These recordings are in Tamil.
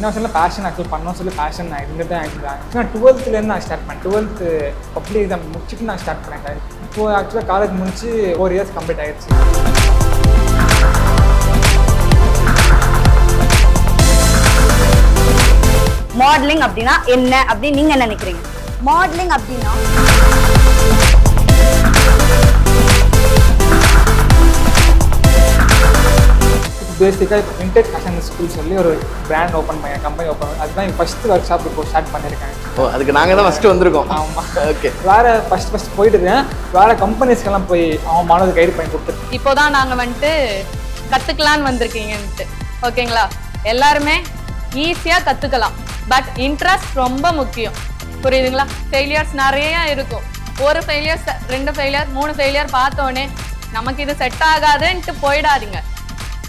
சின்ன வயசுல பேஷன் ஆக்சுவல் பண்ணணும்னு சொல்லி பேஷன் நான் இருந்துட்டு ஆக்சுவலாக நான் 12th நான் ஸ்டார்ட் பண்ணேன். 12th பப்ளிக் எக்ஸாம் முடிச்சுட்டு நான் ஸ்டார்ட் பண்ணேன். இப்போது ஆக்சுவலாக காலேஜ் முடிச்சு 4 years கம்ப்ளீட் ஆகிடுச்சு. மாடலிங் அப்படின்னா என்ன அப்படின்னு நீங்க நினைக்கிறீங்க? மாடலிங் அப்படின்னா பேசிக்காக இப்போ விண்டேஜ் ஃபேஷன் ஸ்கூல் சொல்லி ஒரு பிராண்ட் ஓப்பன் பண்ணேன், கம்பெனி ஓப்பன் பண்ணேன். அதுதான் என் ஃபஸ்ட்டு ஒர்க் ஷாப் இப்போ ஸ்டார்ட் பண்ணியிருக்கேன். அதுக்கு நாங்கள் தான் ஃபஸ்ட்டு வந்திருக்கோம். ஆமாம், ஓகே. வேறு ஃபஸ்ட் போயிட்டு இருக்கேன். வேறு கம்பெனிஸ்க்கெல்லாம் போய் அவன் மாணவர் கைடு பண்ணி கொடுத்துருக்கேன். இப்போ தான் நாங்கள் வந்துட்டு கற்றுக்கலான்னு வந்திருக்கீங்கன்ட்டு. ஓகேங்களா? எல்லாருமே ஈஸியாக கற்றுக்கலாம். பட் இன்ட்ரெஸ்ட் ரொம்ப முக்கியம். புரியுதுங்களா? ஃபெயிலியர்ஸ் நிறைய இருக்கும். ஒரு ஃபெயிலியர்ஸ், 2 ஃபெயிலியர், 3 ஃபெயிலியர் பார்த்தோன்னே நமக்கு இது செட் ஆகாதுன்ட்டு போயிடாதீங்க.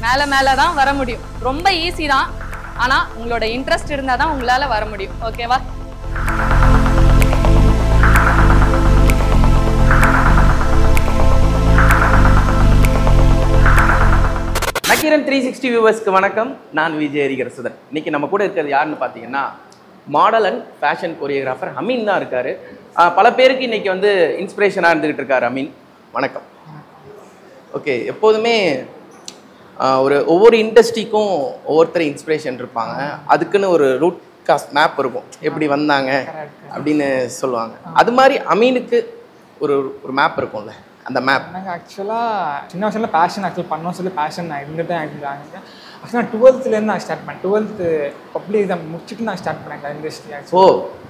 மேலே தான் வர முடியும். ரொம்ப ஈஸி தான், ஆனால் உங்களோட இன்ட்ரெஸ்ட் இருந்தால் தான் உங்களால் வர முடியும். ஓகேவா? நக்கீரன் 360 வியூவர்ஸ்க்கு வணக்கம். நான் விஜய் ஹரிகரசுதன். இன்னைக்கு நம்ம கூட இருக்கிறது யாருன்னு பார்த்தீங்கன்னா model and fashion choreographer Ameen தான் இருக்காரு. பல பேருக்கு இன்னைக்கு வந்து இன்ஸ்பிரேஷனாக இருந்துகிட்டு இருக்காரு அமீன். வணக்கம். ஓகே, எப்போதுமே ஒவ்வொரு இண்டஸ்ட்ரிக்கும் ஒவ்வொருத்தர் இன்ஸ்பிரேஷன் இருப்பாங்க. அதுக்குன்னு ஒரு ரூட் காஸ்ட் மேப் இருக்கும், எப்படி வந்தாங்க அப்படின்னு சொல்லுவாங்க. அது மாதிரி அமீனுக்கு ஒரு மேப் இருக்கும்ல, அந்த மேப். எனக்கு ஆக்சுவலாக சின்ன வயசுல பேஷன் ஆக்சுவல் பண்ணணும்னு சொல்லி பேஷன் நான் இருந்துட்டு ஆக்சுவலாக நான் 12th நான் ஸ்டார்ட் பண்ணேன். 12th பப்ளிக் எக்ஸாம் முடிச்சுட்டு நான் ஸ்டார்ட் பண்ணேன் இண்டஸ்ட்ரி.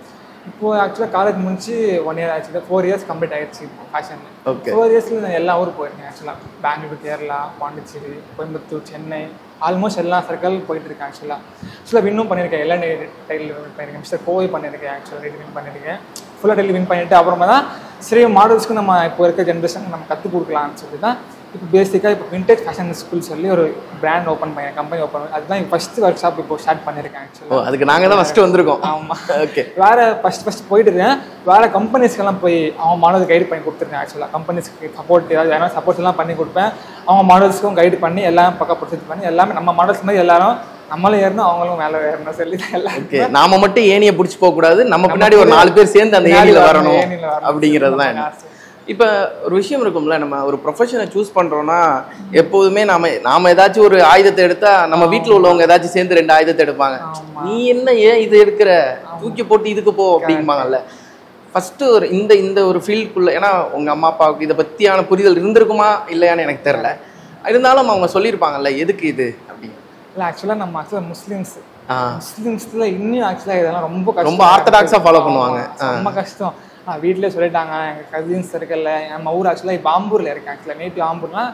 இப்போது ஆக்சுவலாக காலேஜ் முடிச்சு 1 year ஆச்சு. 4 years கம்ப்ளீட் ஆகிடுச்சு இப்போ ஃபேஷனில். 4 yearsல நான் எல்லா ஊரும் போயிருக்கேன். ஆக்சுவலாக பெங்களூர், கேரளா, பாண்டிச்சேரி, கோயம்புத்தூர், சென்னை, ஆல்மோஸ்ட் எல்லா சர்க்கிள் போயிட்டுருக்கேன். ஆக்சுவலாக வின்னும் பண்ணியிருக்கேன். எல்லா டைட்டில் வின் பண்ணியிருக்கேன். மிஸ்டர் கோவை பண்ணியிருக்கேன். ஆக்சுவலாக வின் பண்ணியிருக்கேன். ஃபுல்லாக டைட்டில் வின் பண்ணிவிட்டு அப்புறமா தான் சரி மாடல்ஸ்க்கு நம்ம இப்போ இருக்க ஜென்ரேஷன் நம்ம கற்றுக் கொடுக்கலான்னு சொல்லி தான் இப்போ பேசிக்காக இப்போ விண்டேஜ் ஃபேஷன் ஸ்கூல் சொல்லி ஒரு பிராண்ட் ஓப்பன் பண்ணேன், கம்பெனி ஓப்பன் பண்ணேன். அதுதான் என் ஃபஸ்ட்டு ஒர்க் ஷாப் இப்போ ஸ்டார்ட் பண்ணியிருக்கேன். ஆக்சுவலாக அதுக்கு நாங்கள் தான் ஃபஸ்ட்டு வந்திருக்கோம். ஆமாம், ஓகே. வேறு ஃபஸ்ட் போயிட்டு இருக்கேன். வேறு கம்பெனிஸ்க்கெல்லாம் போய் அவன் மாடல் கைடு பண்ணி கொடுத்துருக்கேன். ஆக்சுவலாக கம்பெனிஸ்க்கு சப்போர்ட் ஏதாவது சப்போர்ட்ஸ் எல்லாம் பண்ணி கொடுப்பேன். அவங்க மாடல்ஸ்க்கும் கைடு பண்ணி எல்லாம் பக்கம் ப்ரொசீஜர் பண்ணி எல்லாமே நம்ம மாடல்ஸ் மாதிரி எல்லாரும் நம்மளும் ஏறணும், அவங்களும் மேலே ஏறணும் சொல்லி தான் எல்லாம். ஓகே, நாம மட்டும் ஏனியை பிடிச்சி போகக்கூடாது, நம்ம பின்னாடி ஒரு 4 பேர் சேர்ந்து அந்த ஏனியில் வரணும் அப்படிங்கிறது தான். இப்போ ஒரு விஷயம் இருக்கும்ல, நம்ம ஒரு ப்ரொஃபஷனை சூஸ் பண்ணுறோன்னா எப்போதுமே நாம ஏதாச்சும் ஒரு ஆயுதத்தை எடுத்தா நம்ம வீட்டில் உள்ளவங்க ஏதாச்சும் சேர்ந்து 2 ஆயுதத்தை எடுப்பாங்க. நீ என்ன ஏன் இது எடுக்கிற, தூக்கி போட்டு இதுக்கு போ அப்படிம்பாங்கல்ல. ஃபஸ்ட்டு இந்த ஒரு ஃபீல்டுக்குள்ளே, ஏன்னா உங்கள் அம்மா அப்பாவுக்கு இதை பற்றியான புரிதல் இருந்திருக்குமா இல்லையான்னு எனக்கு தெரில. இருந்தாலும் அவங்க சொல்லியிருப்பாங்கல்ல எதுக்கு இது அப்படின்னு. இல்லை ஆக்சுவலாக நம்ம ஆக்சுவலாக முஸ்லீம்ஸில் இன்னும் ஆக்சுவலாக இதெல்லாம் ரொம்ப ஆர்த்தடாக்ஸாக ஃபாலோ பண்ணுவாங்க. ரொம்ப கஷ்டம். வீட்டிலே சொல்லிட்டாங்க. எங்கள் கசின்ஸ் இருக்குல்ல, நம்ம ஊர் ஆக்சுவலாக இப்போ ஆம்பூரில் இருக்கேன். ஆக்சுவலாக நேட்டிவ் ஆம்பூர்லாம்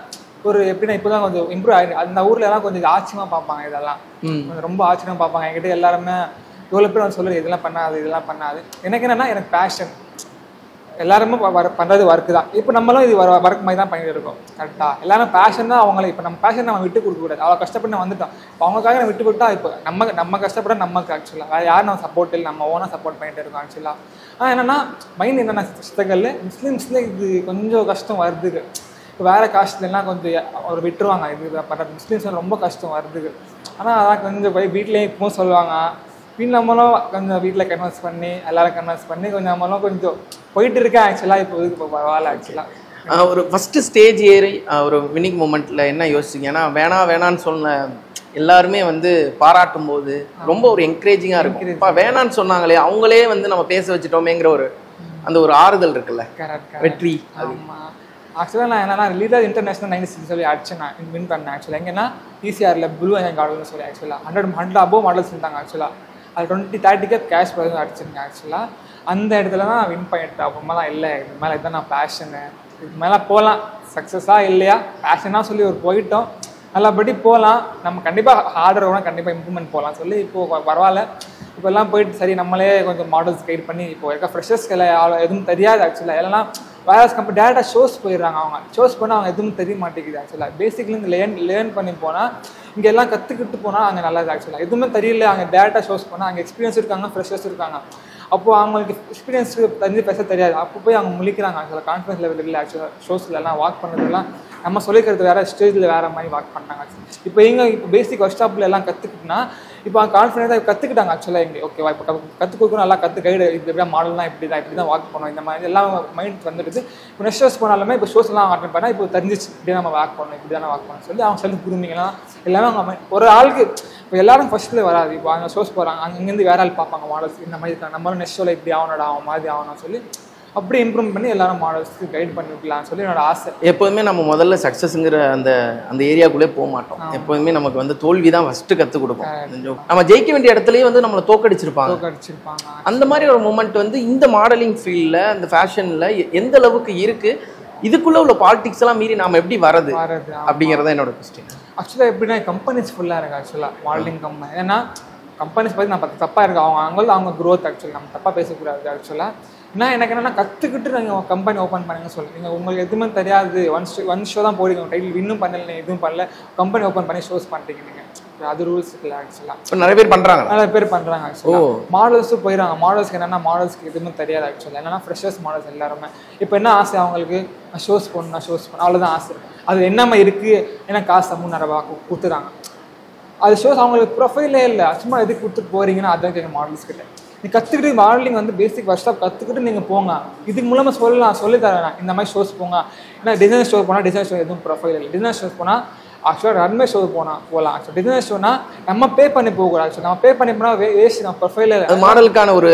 ஒரு எப்படின்னா இப்போ தான் கொஞ்சம் இம்ப்ரூவ் ஆகிருக்கு. அந்த ஊர்லலாம் கொஞ்சம் ஆச்சரியமாக பார்ப்பாங்க. இதெல்லாம் கொஞ்சம் ரொம்ப ஆச்சரியமாக பார்ப்பாங்க. என்கிட்ட எல்லாருமே எவ்வளோ பேர் வந்து சொல்லுறது இதெல்லாம் பண்ணாது. எனக்கு என்னென்னா எனக்கு பேஷன். எல்லாருமே பண்ணுறது ஒர்க்கு தான். இப்போ நம்மளும் இது ஒர்க் மாதிரி தான் பண்ணிட்டு இருக்கோம். கரெக்டாக எல்லாரும் பேஷன் தான். அவங்கள இப்போ நம்ம பேஷன் நம்ம விட்டு கொடுக்கக்கூடாது. அவ்வளோ கஷ்டப்பட்டு நம்ம வந்துட்டோம். இப்போ அவங்களுக்காக நம்ம விட்டு கொடுத்தா இப்போ நம்ம கஷ்டப்பட நமக்கு ஆக்சுவலாக வேறு யாரும் நம்ம சப்போர்ட் இல்லை, நம்ம ஓனாக சப்போர்ட் பண்ணிட்டு இருக்கோம் ஆக்சுவலாக. ஆனால் என்னென்னா மைண்ட் என்னென்ன சிஸ்டங்கள் முஸ்லீம்ஸில் இது கொஞ்சம் கஷ்டம் வருதுக்கு. இப்போ வேறு காஸ்ட்லாம் கொஞ்சம் ஒரு விட்டுருவாங்க. இது பண்ணுறது முஸ்லீம்ஸ் ரொம்ப கஷ்டம் வருதுக்கு. ஆனால் அதான் கொஞ்சம் போய் வீட்லேயே இப்போவும் சொல்லுவாங்க. நம்மளும் கொஞ்சம் வீட்டில் கன்வெர்ஸ் பண்ணி எல்லாரும் கன்வெர்ஸ் பண்ணி கொஞ்சம் நம்மளும் கொஞ்சம் போயிட்டு இருக்கேன். ஆக்சுவலாக இப்போ பரவாயில்ல. ஆக்சுவலாக ஒரு ஃபஸ்ட்டு ஸ்டேஜ் ஏறி ஒரு வினிங் மூமெண்ட்டில் என்ன யோசிச்சிங்க? ஏன்னா வேணான்னு சொன்ன எல்லாருமே வந்து பாராட்டும் போது ரொம்ப ஒரு என்கரேஜிங்காக இருக்கும். இப்போ வேணான்னு சொன்னாங்களே அவங்களே வந்து நம்ம பேச வச்சுட்டோமேங்கிற ஒரு ஆறுதல் இருக்குல்ல. வெற்றி. ஆமாம், ஆக்சுவலாக நான் என்னன்னா லீடர் இன்டர்நேஷனல் 96 சொல்லி அடிச்சு நான் வின் பண்ணேன். ஆக்சுவலாக எங்கன்னா ஈசிஆரில் ப்ளூ அண்ட் கார்டல்னு சொல்லி ஆக்சுவலாக 100 above மாடல்ஸ் இருந்தாங்க. ஆக்சுவலாக அது 20-30 கேஷ் ப்ரைஸ் அடிச்சிருக்கேன். ஆக்சுவலாக அந்த இடத்துல தான் நான் வின் பண்ணிட்டேன். அப்புறமா தான் இல்லை இது மேலே இதுதான் நான் பேஷனு, இதுக்கு மேலே போகலாம், சக்ஸஸாக இல்லையா பேஷனாக சொல்லி போயிட்டோம். நல்லபடி போகலாம், நம்ம கண்டிப்பாக ஹார்டர் கூட கண்டிப்பாக இம்ப்ரூவ்மெண்ட் போகலாம் சொல்லி இப்போது பரவாயில்ல. இப்போ எல்லாம் போயிட்டு சரி நம்மளே கொஞ்சம் மாடல்ஸ் கைட் பண்ணி இப்போ இருக்க ஃப்ரெஷர்ஸ்க்கு எதுவும் தெரியாது. ஆக்சுவலாக எல்லாம் வேறு கம்பெனி டேரெக்டாக ஷோஸ் போயிடுறாங்க. அவங்க ஷோஸ் போனால் அவங்க எதுவும் தெரிய மாட்டேங்குது. ஆக்சுவலாக பேசிக்லேருந்து லேர்ன் பண்ணி போனால் இங்கே எல்லாம் கற்றுக்கிட்டு போனால் அங்கே நல்லது. ஆக்சுவலாக எதுவுமே தெரியல. அங்கே டேரெக்டாக ஷோஸ் போனால் அங்கே எக்ஸ்பீரியன்ஸ் இருக்காங்க, ஃப்ரெஷர்ஸ் இருக்காங்க. அப்போ அவங்களுக்கு எக்ஸ்பீரியன்ஸ் தெரிஞ்சு பேச தெரியாது. அப்போ போய் அவங்க முழிக்கிறாங்க. ஆக்சுவலாக கான்ஃபிடன்ஸ் லெவல் இல்லை. ஆக்சுவலாக ஷோஸ்லாம் வாக் பண்ணுறதுலாம் நம்ம சொல்லிக்கிறது வேறு, ஸ்டேஜில் வேறு மாதிரி வாக் பண்ணாங்க. இப்போ இப்போ பேசிக் ஒர்க் ஷாப்பில் எல்லாம் கற்றுக்கிட்டுனா இப்போ அவங்க கான்ஃபிடென்ட்டாக கற்றுக்கிட்டாங்க. ஆக்சுவலாக எங்கே ஓகேவா இப்போ கற்றுக் கொடுக்கணும், நல்லா கைடு இப்படி மாடல்னா இப்படி தான் வாக் பண்ணணும், இந்த மாதிரி எல்லாம் மைண்ட் வந்துடுது. இப்போ நெக்ஸ்ட் ஷோஸ் போனாலுமே இப்போ ஷோஸ்லாம் அட்டன் பண்ணால் இப்போ தெரிஞ்சிச்சு இப்படி நம்ம வாக் பண்ணணும், இப்படி தானே வாக் பண்ணணும் சொல்லி அவங்க செல்ஃப் குரூமிங்லாம் எல்லாமே அவங்க ஒரு ஆளுக்கு இப்போ எல்லாரும் ஃபர்ஸ்ட்டில் வராது. இப்போ அவங்க ஷோஸ் போகிறாங்க, அங்கேருந்து வேற ஆள் பார்ப்பாங்க மாடல்ஸ் இந்த மாதிரி இருக்காங்க, நம்மளும் நெக்ஸ்ட் ஷோவில் இப்படி ஆகணும்டா அவன் மாதிரி ஆகணும்னு சொல்லி அப்படி இம்ப்ரூவ் பண்ணி எல்லாரும் மாடல்ஸ்க்கு கைட் பண்ணி விடலாம்னு சொல்லி என்னோட ஆசை. எப்போதுமே நம்ம முதல்ல சக்ஸஸ்ங்கிற அந்த ஏரியாக்குள்ளே போக மாட்டோம். எப்போதுமே நமக்கு வந்து தோல்வி தான் ஃபஸ்ட்டு கற்றுக் கொடுப்போம். நம்ம ஜெயிக்க வேண்டிய இடத்துலயே வந்து நம்மளை தோக்கடிச்சிருப்பாங்க. அந்த மாதிரி ஒரு மூமெண்ட் வந்து இந்த மாடலிங் ஃபீல்டில் அந்த ஃபேஷனில் எந்த அளவுக்கு இருக்குது, இதுக்குள்ளே உள்ள பாலிடிக்ஸ் எல்லாம் மீறி நாம் எப்படி வரது அப்படிங்கிறத என்னோட கொஸ்டின். ஆக்சுவலாக எப்படின்னா கம்பெனிஸ் ஃபுல்லாக இருக்குது. ஆக்சுவலாக மாடலிங் கம்பெனி ஏன்னா கம்பெனிஸ் பற்றி நம்ம தப்பாக இருக்குது. அவங்க க்ரோத் ஆக்சுவலி நம்ம தப்பாக பேசக்கூடாது. ஆக்சுவலாக நான் எனக்கு என்னென்னா கற்றுக்கிட்டு நீங்கள் கம்பெனி ஓப்பன் பண்ணுங்கன்னு சொல்லுங்கள். நீங்கள் உங்களுக்கு எதுவுமே தெரியாது, ஒன் ஷோ தான் போடுங்க, டைட்டில் இன்னும் பண்ணல, நீங்கள் எதுவும் பண்ணல, கம்பெனி ஓப்பன் பண்ணி ஷோஸ் பண்ணுறீங்க நீங்கள், அது ரூல்ஸ் இல்லை. ஆக்சுவலாக நிறைய பேர் பண்ணுறாங்க. ஆக்சுவலாக மாடல்ஸும் போயிடறாங்க. மாடல்ஸ்க்கு என்னென்னா மாடல்ஸ்க்கு எதுவுமே தெரியாது. ஆக்சுவலாக என்னென்னா ஃப்ரெஷர்ஸ் மாடல்ஸ் எல்லாருமே இப்போ என்ன ஆசை அவங்களுக்கு, ஷோஸ் போடணும் அவ்வளோதான் ஆசை. அது என்னமா இருக்குது, ஏன்னா காசு $3,000 கொடுத்துறாங்க. அது ஷோஸ் அவங்களுக்கு ப்ரொஃபைலே இல்லை, சும்மா எதுக்கு கொடுத்துட்டு போகிறீங்கன்னா அதான் கேட்க மாடல்ஸ் கிட்ட. நீ கற்றுக்கிட்டு மாடலிங் வந்து பேசிக் ஒர்க் ஷாப் கற்றுக்கிட்டு நீங்கள் போங்க. இதுக்கு மூலமாக சொல்லி தரேன் இந்த மாதிரி ஷோஸ் போங்க. ஏன்னா டிசைன் ஷோ போனால் டிசைன் ஷோ எதுவும் ப்ரொஃபைல் இல்லை. டிசைன் ஷோஸ் போனால் ஆக்சுவலாக ரன்வே ஷோ போகலாம். ஆக்சுவலாக டிசைன் ஷோனா நம்ம பே பண்ணி போகக்கூடாது. ஆக்சுவலாக நம்ம பே பண்ணி போனால் வேஸ்ட். நம்ம ப்ரொஃபைல் மாடலுக்கான ஒரு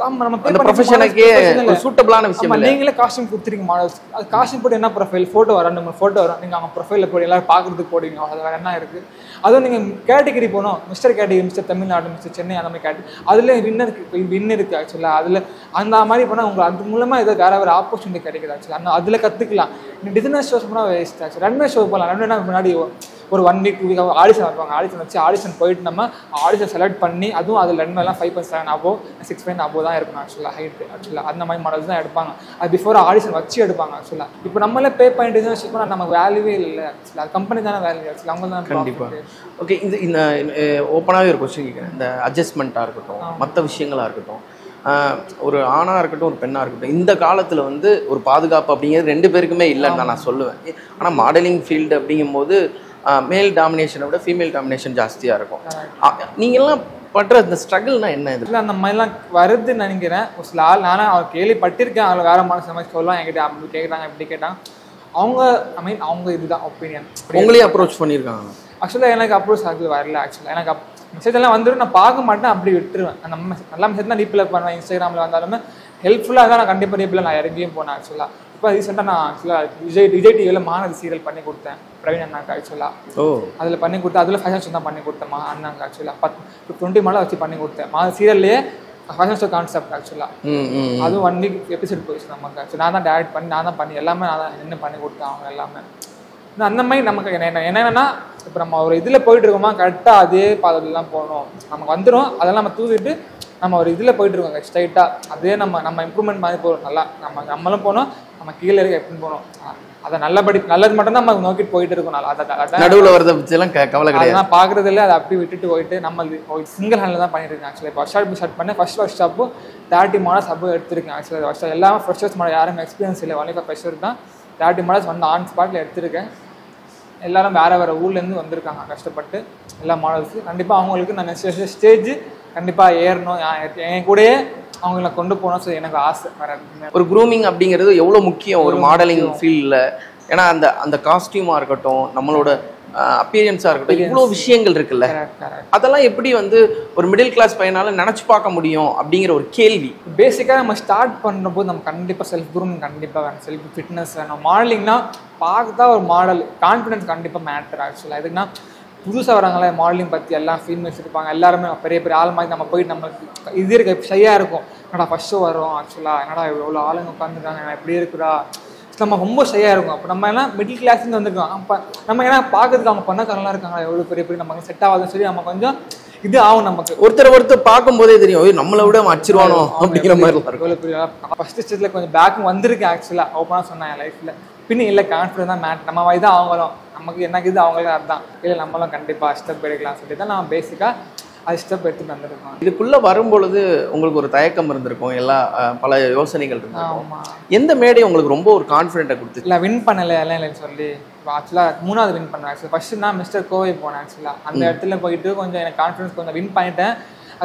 நம்ம ப்ரொஃபஷனுக்கே சூட்டபிளான விஷயம். நீங்களே காஸ்டியூம் கொடுத்துருங்க மாடல்ஸ், அது காஸ்டியூம் போட்டு என்ன ப்ரொஃபைல் ஃபோட்டோ வரும், 2-3 ஃபோட்டோ வரும், நீங்கள் அவங்க ப்ரொஃபைலில் போய் எல்லாரும் பார்க்குறதுக்கு போடுவீங்க. அது வேறு என்ன இருக்குது. அதுவும் நீங்கள் கேட்டகிரி போகணும், mister category, mister Tamil Nadu, mister Chennai, அந்த மாதிரி கேட்டகிரி அதில் வின் இருக்குது. ஆக்சுவலாக அதில் அந்த மாதிரி போனால் உங்களுக்கு அது மூலமாக ஏதோ வேறு ஆப்பர்ச்சுனிட்டி கிடைக்குது. ஆக்சுவலாக அதில் கற்றுக்கலாம். டிசைனர் ஷோஸ் போனால் வேஸ்ட். ஆக்சுவலி ரன்வே ஷோ போகலாம். ரன்வேனா முன்னாடி ஒரு 1 வீக் ஆடிஷன் வைப்பாங்க. ஆடிஷன் வச்சு ஆடிஷன் போயிட்டு நம்ம ஆடிஷன் செலக்ட் பண்ணி அதுவும் அதில் ரன்வேலாம் 5.7 above 6 above தான் இருக்கணும். ஆக்சுவலாக ஹைட்டு ஆக்சுவலாக அந்த மாதிரி மாடல்ஸ் தான் எடுப்பாங்க. அது பிஃபோர் ஆடிஷன் வச்சு எடுப்பாங்க. ஆக்சுவலாக இப்போ நம்மளே பே பண்ணி டிசைன் ஷோ பண்ணால் நமக்கு வேல்யூவே இல்லை. ஆக்சுவலாக அது கம்பெனி தானே வேல்யூ. ஆக்சுவலாக அவங்க தான் கண்டிப்பாக. ஓகே, இந்த ஓப்பனாகவே ஒரு கொஸ்டின் கேட்குறேன். இந்த அட்ஜஸ்ட்மெண்ட்டாக இருக்கட்டும், மற்ற விஷயங்களாக இருக்கட்டும், ஒரு ஆணாக இருக்கட்டும் ஒரு பெண்ணாக இருக்கட்டும், இந்த காலத்தில் வந்து ஒரு பாதுகாப்பு அப்படிங்கிறது 2 பேருக்குமே இல்லைன்னு தான் நான் சொல்லுவேன். ஆனால் மாடலிங் ஃபீல்டு அப்படிங்கும்போது மேல் டாமினேஷனை விட ஃபீமேல் டாமினேஷன் ஜாஸ்தியாக இருக்கும். நீங்கள்லாம் பண்ணுற இந்த ஸ்ட்ரகிள்னா என்ன? இது அந்த மாதிரிலாம் வருதுன்னு நினைக்கிறேன். ஒரு சில ஆள் நானும் அவர் கேள்விப்பட்டிருக்கேன். அதில் வேறு மாதிரி சமைச்சு சொல்லலாம் என்கிட்ட அப்படி கேட்குறாங்க இப்படி கேட்டாங்க. அவங்க இதுதான் ஒப்பீனியன். உங்களையும் அப்ரோச் பண்ணியிருக்காங்க. ஆக்சுவலாக எனக்கு அப்ரோச் ஆகுது வரல. ஆக்சுவலாக எனக்கு மெசேஜ் எல்லாம் வந்துடும், நான் பார்க்க மாட்டேன், அப்படி விட்டுருவேன். அந்த நல்ல மெசேஜ் தான் ரீப்ளை பண்ணுவேன். இன்ஸ்டாகிராமில் வந்தாலுமே ஹெல்ப்ஃபுல்லாக தான் நான் கண்டிப்பாக ரீப்ளை நான் இறங்கியும் போனேன். ஆக்சுவலாக இப்போ ரீசெண்டாக நான் ஆக்சுவலாக விஜய் டிவியில் மானது சீரியல் பண்ணி கொடுத்தேன் பிரவீன் அண்ணாக்கு. ஆக்சுவலாக அதில் பண்ணி கொடுத்தேன். அதில் ஃபேஷன் ஷோ தான் பண்ணி கொடுத்தேன் அண்ணாங்க. ஆக்சுவலாக 20 மாடல் வச்சு பண்ணி கொடுத்தேன். மாத சீரியல்லையே ஃபேஷன் ஷோ கான்செப்ட். ஆக்சுவலாக அதுவும் 1 வீக் எபிசோட் போயிடுச்சு நமக்கு. ஆக்சுவலாக நான் தான் டேரக்ட் பண்ணி நான் தான் பண்ணி எல்லாமே நான் தான் என்ன பண்ணி கொடுத்தேன் அவங்க எல்லாமே. அந்த மாதிரி நமக்கு என்னென்னா இப்போ நம்ம ஒரு இதில் போயிட்டு இருக்கோமா கரெக்டாக அதே பாதையிலாம் போகணும். நமக்கு வந்துடும், அதெல்லாம் நம்ம தூக்கிட்டு நம்ம ஒரு இதில் போயிட்டுருக்கோங்க ஸ்ட்ரைட்டாக அதே நம்ம இம்ப்ரூவ்மெண்ட் மாதிரி போகிறோம். நல்லா நம்மளும் போனோம், நம்ம கீழே இருக்க எப்படின்னு போகணும். அதை நல்லது மட்டும் தான் நம்ம நோக்கிட்டு போயிட்டு இருக்கோம். அதை நடுவில் வரதை பற்றியெல்லாம் கவலை கிடையாது. நான் பார்க்குறது இல்லை, அதை அப்படி விட்டுட்டு போயிட்டு நம்ம சிங்கிள் ஹேண்டில் தான் பண்ணியிருக்கேன். ஆக்சுவலாக இப்போ ஸ்டார்ட் பண்ணேன். ஃபர்ஸ்ட் ஸ்டாப்பு 30 மாடல்ஸ் அப்போ எடுத்திருக்கேன். ஆக்சுவலாக ஃபர்ஸ்ட் எல்லாமே ஃப்ரெஷர்ஸ் மாடல், யாரும் எக்ஸ்பீரியன்ஸ் இல்லை, ஒன்லி ஃப்ரெஷர் தான். 30 மாடல்ஸ் வந்து ஆன் ஸ்பாட்டில் எடுத்திருக்கேன். எல்லாரும் வேறு ஊர்லேருந்து வந்திருக்காங்க கஷ்டப்பட்டு எல்லா மாடல்ஸு. கண்டிப்பாக அவங்களுக்கு நான் ஸ்டேஜ் கண்டிப்பாக ஏறணும், என் கூடயே அவங்கள கொண்டு போகணும். ஸோ எனக்கு ஆசை வர ஒரு க்ரூமிங் அப்படிங்கிறது எவ்வளோ முக்கியம் ஒரு மாடலிங் ஃபீல்டில். ஏன்னா அந்த காஸ்டியூமாக இருக்கட்டும், நம்மளோட அப்பியரன்ஸாக இருக்கட்டும், இவ்வளோ விஷயங்கள் இருக்குல்ல, அதெல்லாம் எப்படி வந்து ஒரு மிடில் கிளாஸ் பையனால் நினச்சி பார்க்க முடியும் அப்படிங்கிற ஒரு கேள்வி. பேசிக்காக நம்ம ஸ்டார்ட் பண்ணும்போது நம்ம கண்டிப்பாக செல்ஃப் க்ரூமிங் கண்டிப்பாக வேணும், செல்ஃப் ஃபிட்னஸ் வேணும். மாடலிங்னா பார்த்தா ஒரு மாடல் கான்ஃபிடன்ஸ் கண்டிப்பாக மேட்டர். ஆக்சுவலாக எதுக்குன்னா புதுசாக வராங்களே மாடலிங் பற்றி எல்லாம் ஃபீல்மெட்ஸ் இருப்பாங்க, எல்லாருமே பெரிய பெரிய ஆள் மாதிரி நம்ம போயிட்டு நம்மளுக்கு இது இருக்க ஷையாக இருக்கும். என்னடா ஃபஸ்ட்டு வரும், ஆக்சுவலாக என்னடா எவ்வளோ ஆளுங்க உட்காந்துருக்காங்க, நான் எப்படி இருக்குறா, நம்ம ரொம்ப ஷையாக இருக்கும். அப்போ நம்ம எல்லாம் மிடில் கிளாஸ்லேருந்து வந்துருக்கோம். அப்போ நம்ம ஏன்னா பார்க்கறதுக்கு அவங்க பண்ணக்காரலாம் இருக்காங்க, எவ்வளோ பெரிய பெரிய நமக்கு செட் ஆகாதுன்னு சொல்லி நம்ம கொஞ்சம் இது ஆகும். நமக்கு ஒருத்தர் பார்க்கும்போதே தெரியும் நம்மளை விட அடிச்சிருவானோ அப்படிங்கிற மாதிரி எவ்வளோ பெரிய ஃபஸ்ட்டு ஸ்டேஜில் கொஞ்சம் பேக்கும் வந்திருக்கேன். ஆக்சுவலாக ஓப்பனாக சொன்னேன் என் லைஃப்பில். பின்ன இல்லை கான்ஃபிடன்ஸ் தான் மேட், நம்ம வயது தான் அவங்களும் நமக்கு என்ன இது அவங்களுக்கு அதான் இல்லை நம்மளும் கண்டிப்பாக ஸ்டெப் எடுக்கலாம் சொல்லி தான் நான் பேசிக்காக அது ஸ்டெப் எடுத்துட்டு வந்திருக்கோம். இதுக்குள்ள வரும்பொழுது உங்களுக்கு ஒரு தயக்கம் இருந்திருக்கும், எல்லா பல யோசனைகள் இருந்திருக்கும். ஆமா. எந்த மேடை உங்களுக்கு ரொம்ப ஒரு கான்ஃபிடென்ட்டை கொடுத்துச்சு? இல்லை வின் பண்ணலை எல்லாம் இல்லைன்னு சொல்லி ஆக்சுவலாக 3வது வின் பண்ணேன். ஆக்சுவலாக ஃபர்ஸ்ட் நான் மிஸ்டர் கோவை போனேன். ஆக்சுவலாக அந்த இடத்துல போயிட்டு கொஞ்சம் எனக்கு கான்ஃபிடன்ஸ் கொஞ்சம் வின் பண்ணிட்டேன்.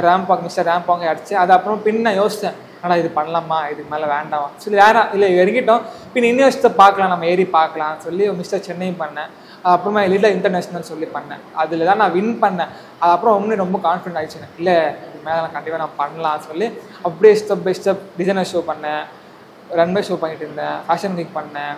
ரேம்ப் வாக் மிஸ்டர் ரேம்ப் வாங்க அடிச்சு அது அப்புறம் பின்ன யோசித்தேன், ஆனால் இது பண்ணலாமா, இதுக்கு மேலே வேண்டாம் சொல்லி வேற இல்லை இறங்கிட்டோம். பின் இன்னும் யோசித்த பார்க்கலாம், நம்ம ஏறி பார்க்கலாம்னு சொல்லி மிஸ்டர் சென்னை பண்ணேன். அப்புறமா எலிட்டா இன்டர்நேஷ்னல் சொல்லி பண்ணேன். அதில் தான் நான் வின் பண்ணேன். அது அப்புறம் இன்னும் ரொம்ப கான்ஃபிடென்ட் ஆகிடுச்சு, இல்லை இது மேலே நான் கண்டிப்பாக நான் பண்ணலாம்னு சொல்லி அப்படியே step by step designer show பண்ணேன், ரன்வே ஷோ பண்ணிட்டு இருந்தேன், ஃபேஷன் வீக் பண்ணேன்.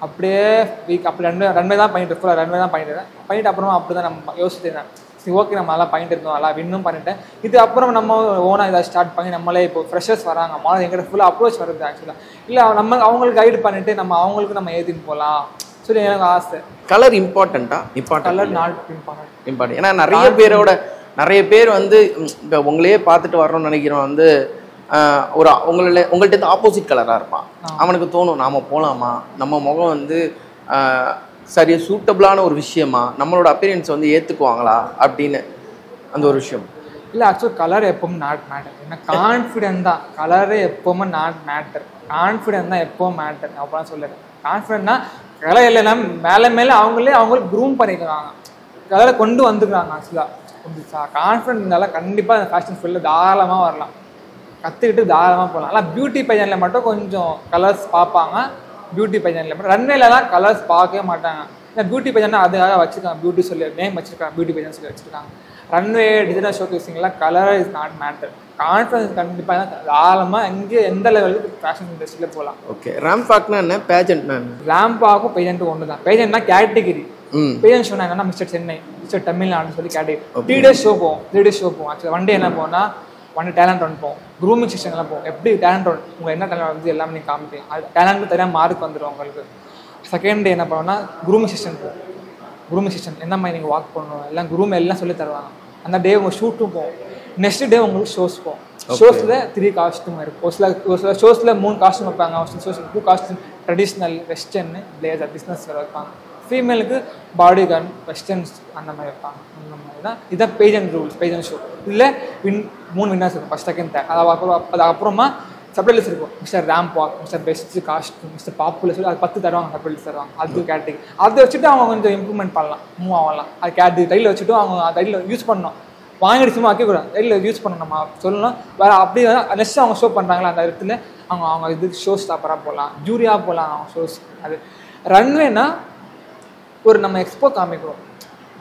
அப்படியே வீக் அப்படி ரன்வே தான் பண்ணிட்டு ஃபுல்லாக ரன்வே தான் பண்ணிட்டு அப்புறமா அப்படி தான் நம்ம யோசிச்சுருந்தேன், சரி ஓகே நம்ம நல்லா பண்ணிட்டு இருக்கோம், நல்லா வின்னும் பண்ணிட்டேன். இது அப்புறம் நம்ம ஓனாக இதை ஸ்டார்ட் பண்ணி நம்மளே இப்போ ஃப்ரெஷர்ஸ் வராங்க, மாடல் எங்கிட்ட ஃபுல்லாக அப்ரோச் வருது. ஆக்சுவலாக இல்லை நம்ம அவங்களுக்கு கைடு பண்ணிட்டு நம்ம அவங்களுக்கு நம்ம ஏற்றின்னு போகலாம் சொல்லி எனக்கு ஆசை. கலர் இம்பார்ட்டண்ட்டா? Colour not important. ஏன்னா நிறைய பேர் வந்து இப்போ உங்களையே பார்த்துட்டு வரணும்னு நினைக்கிறோம் வந்து ஒரு உங்கள்கிட்ட ஆப்போசிட் கலராக இருப்பான். அவனுக்கு தோணும் நாம போகலாமா, நம்ம முகம் வந்து சரி சூட்டபிளான ஒரு விஷயமா, நம்மளோட அப்பியரன்ஸ் வந்து ஏற்றுக்குவாங்களா அப்படின்னு அந்த ஒரு விஷயம். இல்லை ஆக்சுவலாக கலர் எப்பவும் நாட் மேட்டர். ஏன்னா கான்ஃபிடென்ட் தான், கலரே எப்பவுமே நாட் மேட்டர். கான்ஃபிடென்ட் தான் எப்பவும் மேட்டர். அப்போலாம் சொல்லுறேன் கான்ஃபிடென்ட்னா கலர் இல்லைன்னா மேலே அவங்களுக்கு க்ரூம் பண்ணிக்கிறாங்க, கலரை கொண்டு வந்துக்கிறாங்க. ஆக்சுவலாக கான்ஃபிடென்ட் இருந்தாலும் கண்டிப்பாக அந்த ஃபேஷன் ஃபீல்டில் தாராளமாக வரலாம், கற்றுக்கிட்டு தாராளமாக போகலாம். ஆனால் பியூட்டி பையனில் மட்டும் கொஞ்சம் கலர்ஸ் பார்ப்பாங்க. பியூட்டி பையனில் மட்டும் ரன்வேலலாம் கலர்ஸ் பார்க்கவே மாட்டாங்க. ஏன்னா பியூட்டி பையனா அதுக்காக வச்சுருக்காங்க, பியூட்டி சொல்லி நேம் வச்சுருக்காங்க, பியூட்டி பையன் சொல்லி வச்சுருக்காங்க. ரன்வே டிசைனர் ஷோ கேசிங்லாம் colour is not matter. Confidence கண்டிப்பாக தாராளமாக எங்கே எந்த லெவலுக்கு ஃபேஷன் இண்டஸ்ட்ரியில் போகலாம். ஓகே. ரேம்ப் வாக்னா என்ன, பேஜென்ட்னா என்ன? ரேம்ப் வாக்கும் பேஜென்ட்டும் ஒன்று தான். பேஜென்ட்னா கேட்டகிரி, பேஜென்ட் ஷோனா என்னன்னா மிஸ்டர் சென்னை, மிஸ்டர் தமிழ்நாடுன்னு சொல்லி கேட்டகிரி. 3 days ஷோ போவோம், 3 days ஷோ போவோம். ஆக்சுவலாக 1 day என்ன போனால் 1 day டேலண்ட் ரன் போவோம், க்ரூமிங் செஷன்லாம் போவோம். எப்படி டேலண்ட் ரன் உங்கள் என்ன டேலண்ட் வந்து எல்லாமே நீங்கள் காமிக்கலாம், அது டேலண்ட்டு தனியாக மார்க் வந்துடும் உங்களுக்கு. செகண்ட் டே என்ன பண்ணுவோம்னா க்ரூமிங் செஷன் போவோம். க்ரூமிங் செஷன் என்ன மாதிரி நீங்கள் வாக் பண்ணணும் எல்லாம் க்ரூம் எல்லாம் சொல்லி தருவாங்க. அந்த டே உங்கள் ஷூட்டும் போவோம். நெக்ஸ்ட் டே உங்களுக்கு ஷோஸ் போவோம். ஷோஸில் 3 காஸ்ட்யூம் இருக்கும். ஒரு சில ஷோஸில் 3 காஸ்ட்யூம் வைப்பாங்க, ஒரு சில ஷோஸில் 2 costume, traditional western blazer business வேறு வைப்பாங்க. ஃபீமேலுக்கு பாடி கன் வெஸ்டர்ன்ஸ் அந்த மாதிரி வைப்பாங்க. அந்த மாதிரி தான் இதான் பேஜென்ட் ரூல்ஸ், பேஜென்ட் ஷோ. இதில் 3 வின்னர்ஸ் இருக்கும், ஃபர்ஸ்ட் செகண்ட் தேர்ட். அது அப்புறமா சப்டைட்டில்ஸ் இருக்கும். Mister ramp walk, mister best costume, mister popular சொல்லி அது 10 தருவாங்க, சப்டைட்டில்ஸ் தருவாங்க. அது கேட்டகரி அதை வச்சுட்டு அவங்க கொஞ்சம் இம்ப்ரூவ்மெண்ட் பண்ணலாம், மூவ் ஆகலாம். அது கேட்டகரி டைட்டில் வச்சுட்டு அவங்க டைட்டில் யூஸ் பண்ணணும், வாங்கிட்டு சும்மா வைக்கக்கூடாது, டைட்டில் யூஸ் பண்ணணும். நம்ம சொல்லணும் வேறு அப்படி நெக்ஸ்ட் அவங்க ஷோ பண்ணுறாங்களா அந்த இடத்துல அவங்க இது ஷோ ஸ்டாப்பராக போகலாம், ஜூரியாக போகலாம் அவங்க ஷோஸ். அது ரன்வேனா ஒரு நம்ம எக்ஸ்போ காமிக்கிறோம்,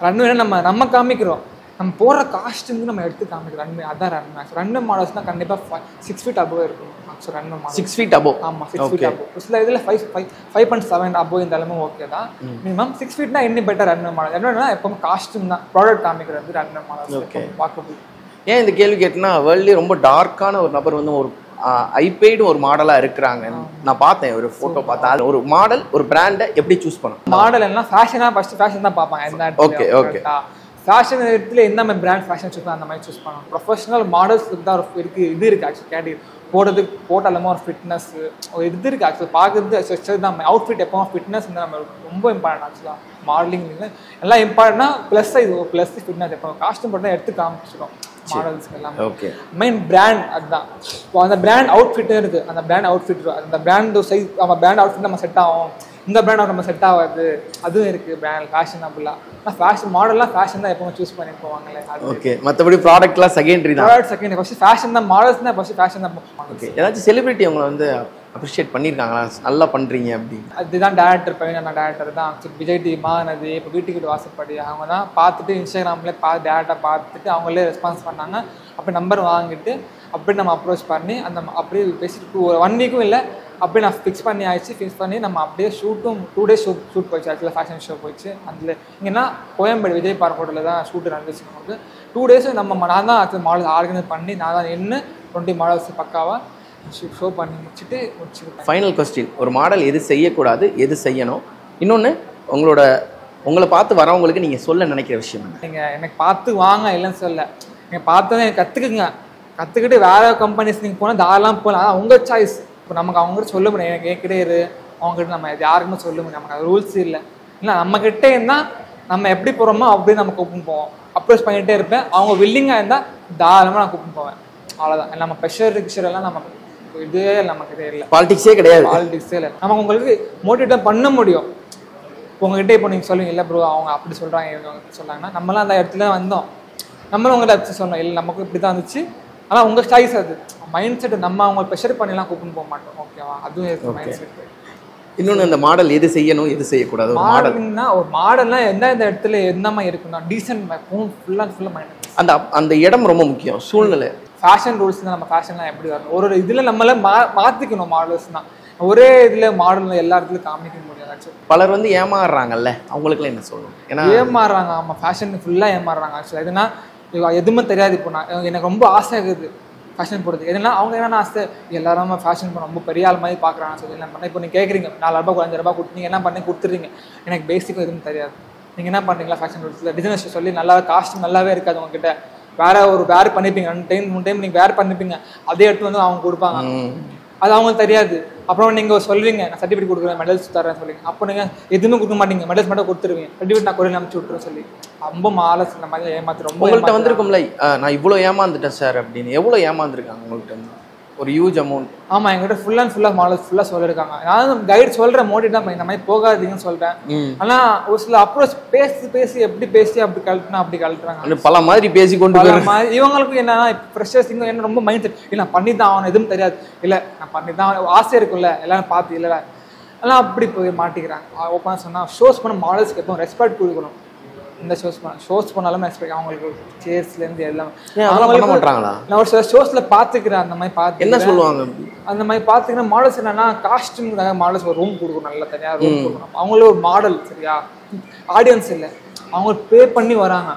ரன்வேனா நம்ம காமிக்கிறோம், நம்ம போடுற காஸ்ட்யூமுக்கு நம்ம எடுத்து காமிக்கிறோம். ரன்வே அதான் ரன்வே. ரன்வே மாடல்ஸ்னால் கண்டிப்பாக 6 feet above இருக்கும். Runway model 6 feet above. ஆமாம் 6 feet above. சில இதில் 5.7 above இருந்தாலுமே ஓகே தான். மினிமம் 6 feetனா இன்னும் பெட்டர் ரன்வே மாடல். என்னன்னா எப்பவுமே காஸ்ட்யூம் தான் ப்ராடக்ட் காமிக்கிறது ரன்வே மாடல். ஓகே. வாக்கபிள். ஏன் இந்த கேள்வி கேட்டேன்னா வேர்ல்ட்லேயே ரொம்ப டார்க்கான ஒரு நபர் வந்து ஒரு ஐபேடு ஒரு மாடலாக இருக்கிறாங்க. நான் பார்த்தேன், ஒரு ஃபோட்டோ பார்த்தேன். ஒரு மாடல் ஒரு பிராண்டை எப்படி சூஸ் பண்ணணும்? மாடல் எல்லாம் ஃபேஷனாக ஃபஸ்ட்டு ஃபேஷன் தான் பார்ப்பாங்க. எந்த ஓகே ஓகே. ஃபேஷன் இடத்துல என்ன மாதிரி பிராண்ட் ஃபேஷன் சூஸ் பண்ண அந்த மாதிரி சூஸ் பண்ணணும். ப்ரொஃபஷனல் மாடல்ஸுக்கு தான் இருக்குது, இது இருக்குது ஆக்சுவலி கேட்டகரி போடுறதுக்கு போட்டாலுமே ஒரு ஃபிட்னஸ் ஒரு இது இருக்குது. ஆக்சுவலி பார்க்குறது ஸ்ட்ரக்சர் தான். அவுட்ஃபிட் எப்போ ஃபிட்னஸ் வந்து நம்ம ரொம்ப இம்பார்ட்டன்ட். ஆக்சுவலாக மாடலிங் எல்லாம் இம்பார்ட்டன்ட்னா ப்ளஸ் இது ப்ளஸ் ஃபிட்னஸ் எப்போ காஸ்ட்யூம் போட்டு தான் எடுத்து காமிச்சிடும் மாடல்ஸ்க்கு எல்லாம். ஓகே. மெயின் பிராண்ட் அதுதான். அந்த பிராண்ட் அவுட்ஃபிட்டும் இருக்குது, அந்த பிராண்ட் அவுட்ஃபிட் அந்த பிராண்ட் சைஸ் நம்ம பிராண்ட் அவுட்ஃபிட் நம்ம செட் ஆகும், இந்த பிராண்ட் நம்ம செட் ஆகாது, அதுவும் இருக்குது பிராண்ட் ஃபேஷனபுளாக. ஆனால் ஃபேஷன் மாடல்லாம் ஃபேஷன் தான் எப்பவுமே சூஸ் பண்ணி போவாங்களே. ஓகே. மற்றபடி ப்ராடக்ட்லாம் செகண்டரி தான். ப்ராடக்ட் செகண்டரி, ஃபஸ்ட்டு ஃபேஷன் தான். மாடல்ஸ் தான் ஃபஸ்ட்டு ஃபேஷன் தான். ஓகே. ஏதாச்சும் செலிபிரிட்டி அவங்களை வந்து அப்ரிஷியேட் பண்ணியிருக்காங்களா, நல்லா பண்ணுறீங்க அப்படி? அதுதான் டேரக்டர் பையன், நான் டேரக்டர் தான். விஜய் டி மானது இப்போ வீட்டுக்கிட்ட வாசப்படி அவங்க தான் பார்த்துட்டு இன்ஸ்டாகிராம்லேயே டேரக்டாக பார்த்துட்டு அவங்களே ரெஸ்பான்ஸ் பண்ணாங்க. அப்படி நம்பர் வாங்கிட்டு அப்படி நம்ம அப்ரோச் பண்ணி அந்த அப்படியே பேசிட்டு ஒரு 1 வீக்கும் இல்லை அப்படியே நான் ஃபிக்ஸ் பண்ணி ஆயிடுச்சு. ஃபிக்ஸ் பண்ணி நம்ம அப்படியே ஷூட்டும் 2 days ஷூட் போயிடுச்சு. ஆக்சுவலாக ஃபேஷன் ஷோ போயிடுச்சு. அதில் இங்கன்னா கோயம்பேடு விஜய் பார்க் ஹோட்டலில் தான் ஷூட்டு நடந்துச்சு. நமக்கு 2 days நான் தான் ஆக்சுவலி மாடல்ஸ் ஆர்கனைஸ் பண்ணி நான் தான் என்ன 20 மாடல்ஸ் பக்காவாக ஷோ பண்ணி முடிச்சுட்டு. ஃபைனல் கொஸ்டின், ஒரு மாடல் எது செய்யக்கூடாது, எது செய்யணும்? இன்னொன்று உங்களை பார்த்து வரவங்களுக்கு நீங்கள் சொல்ல நினைக்கிற விஷயம் என்ன? நீங்கள் எனக்கு பார்த்து வாங்க இல்லைன்னு சொல்ல, நீங்கள் பார்த்ததை எனக்கு கற்றுக்குங்க. கற்றுக்கிட்டு வேறு கம்பெனிஸ் நீங்கள் போனால் தாராளமாக போகலாம். அதான் உங்கள் சாய்ஸ். இப்போ நமக்கு அவங்ககிட்ட சொல்ல முடியும், எனக்கு கிடையாது அவங்ககிட்ட நம்ம யாருக்குமே சொல்ல முடியும். நமக்கு அது ரூல்ஸ் இல்லை. நம்மக்கிட்டே இருந்தால் நம்ம எப்படி போகிறோமோ அப்படியே நம்ம கூப்பிட்டு போவோம். அப்ரோச் பண்ணிகிட்டே இருப்பேன். அவங்க வில்லிங்காக இருந்தால் தாராளமாக நான் கூப்பிட்டு போவேன். அவ்வளோதான். நம்ம ப்ரெஷர் கிஷர் எல்லாம் நம்ம இதே நமக்கு இதே இல்லை. பாலிடிக்ஸே கிடையாது. பாலிடிக்ஸே இல்லை. நம்ம உங்களுக்கு மோட்டிவேட் பண்ண முடியும். உங்ககிட்ட இப்போ நீங்கள் சொல்லுவீங்க இல்லை ப்ரோ அவங்க அப்படி சொல்கிறாங்க இவங்க சொல்கிறாங்கன்னா நம்மளாம் அந்த இடத்துல வந்தோம். நம்மளும் உங்கள்கிட்ட வச்சு சொன்னோம் இல்லை நமக்கு இப்படி தான் இருந்துச்சு. ஆனால் உங்கள் சாய்ஸ் அது மைண்ட் செட். நம்ம அவங்க ப்ரெஷர் பண்ணிலாம் கூப்பிட்டு போக மாட்டோம். ஓகேவா? அதுவும் மைண்ட் செட். இன்னொன்று அந்த மாடல் எது செய்யணும் எது செய்யக்கூடாது. மாடல்னா ஒரு மாடல்னா எந்த இடத்துல என்னமா இருக்குன்னா டீசென்ட் ஃபுல்லாக மைண்ட். அந்த இடம் ரொம்ப முக்கியம். சூழ்நிலை ஃபேஷன் ரூல்ஸ் நம்ம ஃபேஷன்லாம் எப்படி வரணும் ஒரு இதில் நம்மள மாற்றிக்கணும். மாடல்ஸ் தான் ஒரே இதில் மாடல் எல்லா இடத்துலையும் காமிக்க முடியாது. பலர் வந்து ஏமாறுறாங்கல்ல, அவங்களுக்குலாம் என்ன சொல்லணும்? ஏன்னா ஏமாறுறாங்க. ஆமாம், ஃபேஷன் ஃபுல்லாக ஏமாறுறாங்க. ஆக்சுவலாக எதுனா எதுவுமே தெரியாது. இப்போ நான் எனக்கு ரொம்ப ஆசை இருக்குது ஃபேஷன் போடுறது. எதுனா அவங்க என்னென்ன ஆசை எல்லாரும் ஃபேஷன் பண்ண ரொம்ப பெரிய ஆள் மாதிரி பார்க்குறாங்க. சொல்லி என்ன பண்ண இப்போ நீங்கள் கேட்குறீங்க 4 ரூபா 5 ரூபா கொடுத்து நீங்கள் என்ன பண்ணி கொடுத்துருங்க. எனக்கு பேசிக்கும் எதுவும் தெரியாது. நீங்கள் என்ன பண்ணுறீங்களா ஃபேஷன் ரூல்ஸில் டிசைனர்ஸ் சொல்லி நல்லா காஸ்ட்யூம் நல்லாவே இருக்காது உங்ககிட்ட. வேர் பண்ணிப்பீங்க 2 டைம் 3 டைம் நீங்கள் வேர் பண்ணிப்பீங்க. அதே எடுத்து வந்து அவங்க கொடுப்பாங்க. அது அவங்களுக்கு தெரியாது. அப்புறம் நீங்கள் சொல்வீங்க நான் சர்டிஃபிகேட் கொடுக்குறேன் மெடல்ஸ் தரேன் சொல்லி. அப்போ நீங்கள் எதுவுமே கொடுக்க மாட்டீங்க. மெடல்ஸ் மட்டும் கொடுத்துருவீங்க. சர்டிஃபிகேட் நான் கொரியன் அனுப்பிச்சு விட்டுறேன் சொல்லி ரொம்ப மாலஸ் இந்த மாதிரி ஏமாத்து. ரொம்ப உங்கள்கிட்ட வந்திருக்கும்ல நான் இவ்வளோ ஏமாந்துட்டேன் சார் அப்படின்னு. எவ்வளோ ஏமாந்துருக்காங்க உங்கள்கிட்ட? ஒரு ஹியூஜ் அமௌண்ட். ஆமாம், எங்கிட்ட ஃபுல்லாக மாடல்ஸ் ஃபுல்லாக சொல்லியிருக்காங்க. நான் கைட் சொல்கிறேன் மோட்டிவேட் தான் இந்த மாதிரி போகாதீங்கன்னு சொல்கிறேன். ஆனால் ஒரு சில அப்ரோச் பேசி எப்படி பேசி அப்படி கழட்டினா அப்படி கழட்டுறாங்க. பல மாதிரி பேசி கொண்டு மாதிரி இவங்களுக்கு என்னன்னா ஃப்ரெஷர்ஸ் இங்கே என்ன ரொம்ப மைண்ட் செட் இல்லை நான் பண்ணி தான் அவனை எதுவும் தெரியாது. இல்லை நான் பண்ணி தான் ஆசை இருக்குல்ல எல்லாரும் பார்த்து இல்லை எல்லாம் அப்படி போய் மாட்டிக்கிறாங்க. ஓப்பனாக சொன்னால் ஷோஸ் பண்ண மாடல்ஸ்க்கு எப்போ ரெஸ்பெக்ட் கொடுக்கணும். இந்த ஷோஸ் பண்ணாலும் ரெஸ்பெக்ட் அவங்களுக்கு சேர்ஸ்லேருந்து எல்லாம் பண்ணுறாங்களா? நான் ஒரு சில ஷோஸில் பார்த்துக்கிறேன். அந்த மாதிரி பார்த்து என்ன சொல்லுவாங்க அந்த மாதிரி பார்த்துக்கிற மாடல்ஸ் என்னன்னா காஸ்டியூம்காக மாடல்ஸ் ஒரு ரூம் கொடுக்கணும். நல்லா தனியாக ரூம் கொடுக்கணும். அவங்களே ஒரு மாடல் சரியா ஆடியன்ஸ் இல்லை. அவங்க பே பண்ணி வராங்க.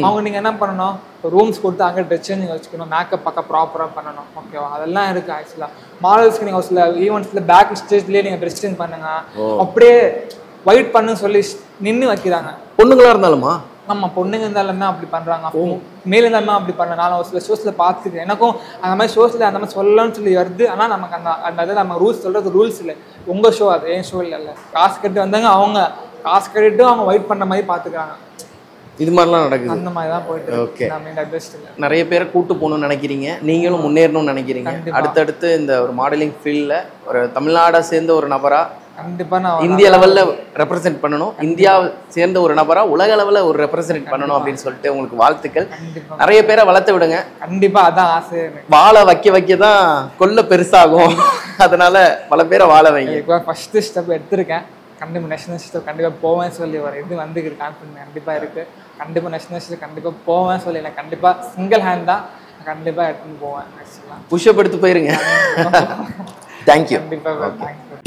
அவங்க நீங்கள் என்ன பண்ணணும் ரூம்ஸ் கொடுத்து அங்கே ட்ரெஸ் சேஞ்சிங் வச்சுக்கணும். மேக்கப் பக்கம் ப்ராப்பராக பண்ணணும். ஓகேவா? அதெல்லாம் இருக்குது. ஆக்சுவலாக மாடல்ஸ்க்கு நீங்கள் ஒரு சில ஈவெண்ட்ஸில் பேக் ஸ்டேஜ்லேயே நீங்கள் ட்ரெஸ் சேஞ்ச் பண்ணுங்க. அப்படியே ஒயிட் பண்ணுன்னு சொல்லி நின்று வைக்கிறாங்க. பொண்ணுங்களா இருந்தாலுமா? நம்ம பொண்ணுங்க இருந்தாலுமே அப்படி பண்றாங்க. மேல இருந்தாலுமே அப்படி பண்ண. நான் ஒரு சில ஷோஸ்ல பார்த்துருக்கேன். எனக்கும் அந்த மாதிரி ஷோஸ்ல அந்த மாதிரி சொல்லலாம்னு சொல்லி வருது. ஆனா நமக்கு அந்த இதை நம்ம ரூல்ஸ் சொல்றது ரூல்ஸ் இல்லை. உங்க ஷோ அது என் ஷோ இல்லை. காசு கட்டி வந்தாங்க அவங்க காசு கட்டிட்டு அவங்க வெயிட் பண்ண மாதிரி பாத்துக்கிறாங்க. இது மாதிரிலாம் நடக்குது. அந்த மாதிரி தான் போயிட்டு. ஓகே, நிறைய பேரை கூட்டு போகணும்னு நினைக்கிறீங்க, நீங்களும் முன்னேறணும்னு நினைக்கிறீங்க. அடுத்தடுத்து இந்த ஒரு மாடலிங் ஃபீல்ட்ல ஒரு தமிழ்நாடை சேர்ந்த ஒரு நபரா கண்டிப்பா நான் இந்திய லெவல்ல ரெப்ரசென்ட் பண்ணணும், இந்தியா சேர்ந்த ஒரு நபரா உலக லெவல்ல ஒரு ரெப்ரசென்ட் பண்ணணும் அப்படின்னு சொல்லிட்டு உங்களுக்கு வாழ்த்துக்கள். நிறைய பேரை வளர்த்து விடுங்க. கண்டிப்பா அதான் ஆசை. வாழ வைக்க தான் கொல்ல பெருசாகும். அதனால பல பேரை வாழ வைங்க. இப்போ ஃபர்ஸ்ட் ஸ்டெப் எடுத்திருக்கேன். கண்டிப்பாக நேஷனல் ஸ்டெப் கண்டிப்பாக போவேன் சொல்லி ஒரு இது வந்துருக்கு. கான்ஃபிடன்ஸ் கண்டிப்பாக இருக்குது. கண்டிப்பாக நேஷனல் ஸ்டெப் கண்டிப்பாக போவேன் சொல்லி எனக்கு கண்டிப்பாக சிங்கிள் ஹேண்ட் தான் கண்டிப்பாக எடுத்துன்னு போவேன். ஆக்சுவலாக புஷ்அப் எடுத்து போயிருங்க. தேங்க்யூ. கண்டிப்பாக.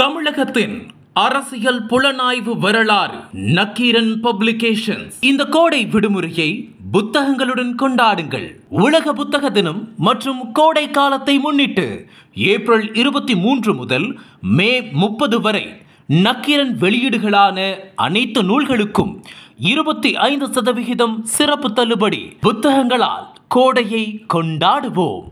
தமிழகத்தின் அரசியல் புலனாய்வு வரலாறு நக்கீரன் பப்ளிகேஷன்ஸ். இந்த கோடை விடுமுறையை புத்தகங்களுடன் கொண்டாடுங்கள். உலக புத்தக தினம் மற்றும் கோடை காலத்தை முன்னிட்டு ஏப்ரல் 23 முதல் மே 30 வரை நக்கீரன் வெளியீடுகளான அனைத்து நூல்களுக்கும் 25% சிறப்பு தள்ளுபடி. புத்தகங்களால் கோடையை கொண்டாடுவோம்.